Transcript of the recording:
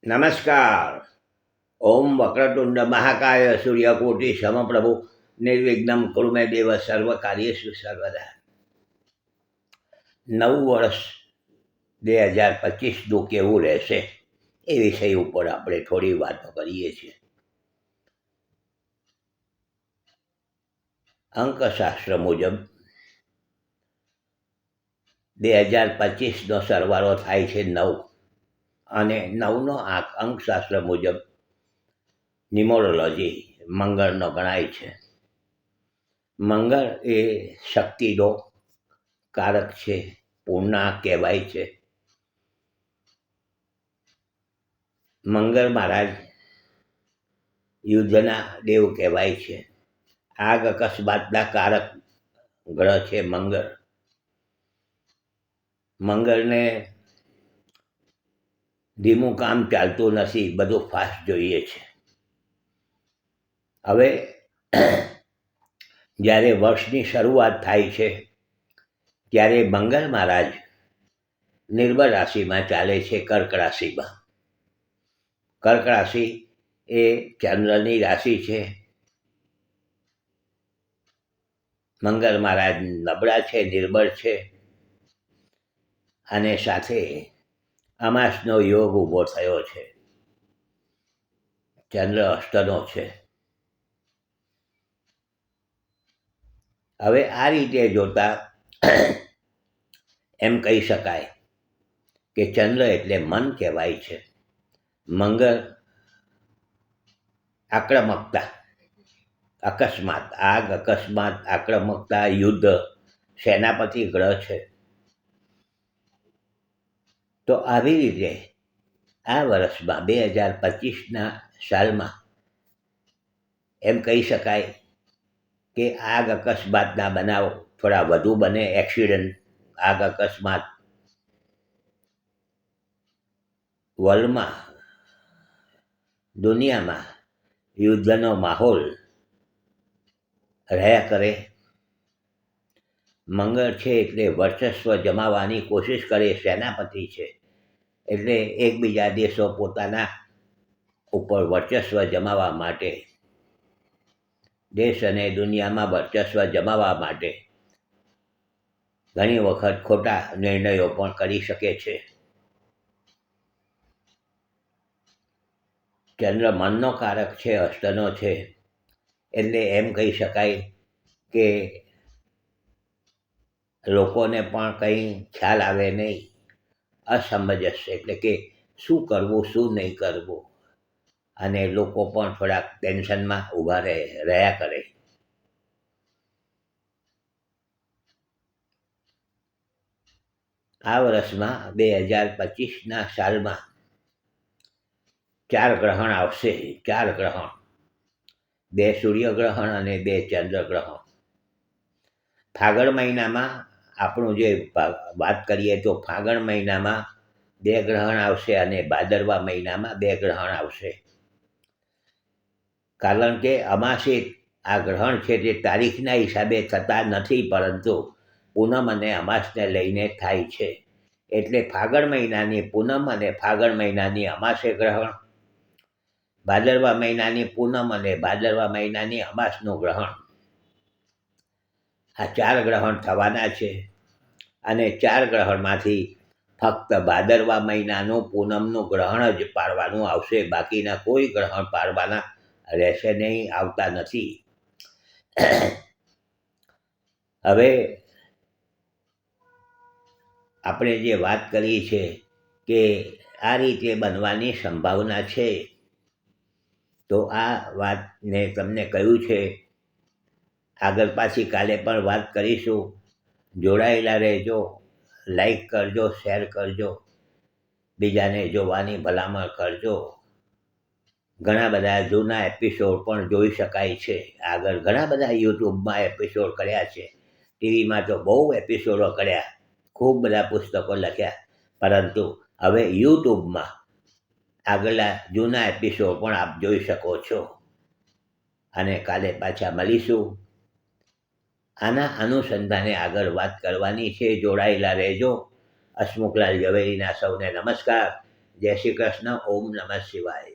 નમસ્કાર. ઓમ વક્રતુંડ મહાકાય સૂર્યકોટી સમપ્રભુ નિર્વિઘ્નમ કુરુ મે દેવ સર્વ કાર્યેષુ સર્વદા. નવું વર્ષ 2025નું કેવું રહેશે એ વિષય ઉપર આપણે થોડી વાતો કરીએ છીએ. અંકશાસ્ત્ર મુજબ 2025નો સરવાળો થાય છે 9 અને 9નો આંક અંકશાસ્ત્ર મુજબ ન્યુમરોલોજી મંગળનો ગણાય છે. મંગળ એ શક્તિનો કારક છે, પૂર્ણાંક કહેવાય છે. મંગળ મહારાજ યુદ્ધના દેવ કહેવાય છે. આગ અકસ્માતના કારક ગ્રહ છે મંગળ. મંગળને ધીમું કામ ચાલતું નથી, બધું ફાસ્ટ જોઈએ છે. હવે જ્યારે વર્ષની શરૂઆત થાય છે ત્યારે મંગળ મહારાજ નિર્બળ રાશિમાં ચાલે છે, કર્ક રાશિમાં. કર્ક રાશિ એ ચંદ્રની રાશિ છે. મંગળ મહારાજ નબળા છે, નિર્બળ છે અને સાથે અમાસનો યોગ ઊભો થયો છે. ચંદ્ર અષ્ટનો છે. હવે આ રીતે જોતા એમ કહી શકાય કે ચંદ્ર એટલે મન કહેવાય છે. મંગળ આક્રમકતા, અકસ્માત, આગ અકસ્માત, આક્રમકતા, યુદ્ધ, સેનાપતિ ગ્રહ છે. તો આવી રીતે આ વર્ષમાં 2025ના સાલમાં એમ કહી શકાય કે આગ અકસ્માતના બનાવ થોડા વધુ બને. એક્સિડન્ટ, આગ અકસ્માત વર્લ્ડમાં, દુનિયામાં યુદ્ધનો માહોલ રહ્યા કરે. મંગળ છે એટલે વર્ચસ્વ જમાવવાની કોશિશ કરે, સેનાપતિ છે એટલે એકબીજા દેશો પોતાના ઉપર વર્ચસ્વ જમાવવા માટે, દેશ અને દુનિયામાં વર્ચસ્વ જમાવવા માટે ઘણી વખત ખોટા નિર્ણયો પણ કરી શકે છે. ચંદ્ર મનનો કારક છે, અષ્ટનો છે, એટલે એમ કહી શકાય કે લોકોને પણ કંઈ ખ્યાલ આવે નહીં, અસમંજસ એટલે કે શું કરવું શું નહીં કરવું, અને લોકો પણ થોડાક ટેન્શનમાં ઊભા રહ્યા કરે. આ વર્ષમાં 2025ના સાલમાં 4 ગ્રહણ આવશે. 4 ગ્રહણ, 2 સૂર્યગ્રહણ અને 2 ચંદ્રગ્રહણ. ફાગણ મહિનામાં આપણું જે વાત કરીએ તો ફાગણ મહિનામાં 2 ગ્રહણ આવશે અને ભાદરવા મહિનામાં 2 ગ્રહણ આવશે. કારણ કે અમાસે આ ગ્રહણ છે તે તારીખના હિસાબે થતા નથી, પરંતુ પૂનમ અને અમાસને લઈને થાય છે. એટલે ફાગણ મહિનાની પૂનમ અને ફાગણ મહિનાની અમાસે ગ્રહણ, ભાદરવા મહિનાની પૂનમ અને ભાદરવા મહિનાની અમાસનું ગ્રહણ. આ 4 ગ્રહણ થવાના છે અને 4 ગ્રહણમાંથી ફક્ત ભાદરવા મહિનાનું પૂનમનું ગ્રહણ જ પાડવાનું આવશે. બાકીના કોઈ ગ્રહણ પાડવાના રહેશે નહીં, આવતા નથી. હવે આપણે જે વાત કરી છે કે આ રીતે બનવાની સંભાવના છે, તો આ વાતને તમને કહ્યું છે. આગળ પાછી કાલે પણ વાત કરીશું. જોડાયેલા રહેજો, લાઈક કરજો, શેર કરજો, બીજાને જોવાની ભલામણ કરજો. ઘણા બધા જૂના એપિસોડ પણ જોઈ શકાય છે. આગળ ઘણા બધા યુટ્યુબમાં એપિસોડ કર્યા છે, ટીવીમાં તો બહુ એપિસોડો કર્યા, ખૂબ બધા પુસ્તકો લખ્યા, પરંતુ હવે યુટ્યુબમાં આગળના જૂના એપિસોડ પણ આપ જોઈ શકો છો. અને કાલે પાછા મળીશું. આના અનુસંધાને આગળ વાત કરવાની છે. જોડાયેલા રહેજો. હસમુખલાલ ઝવેરીના સૌને નમસ્કાર. જય શ્રી કૃષ્ણ. ઓમ નમઃ શિવાય.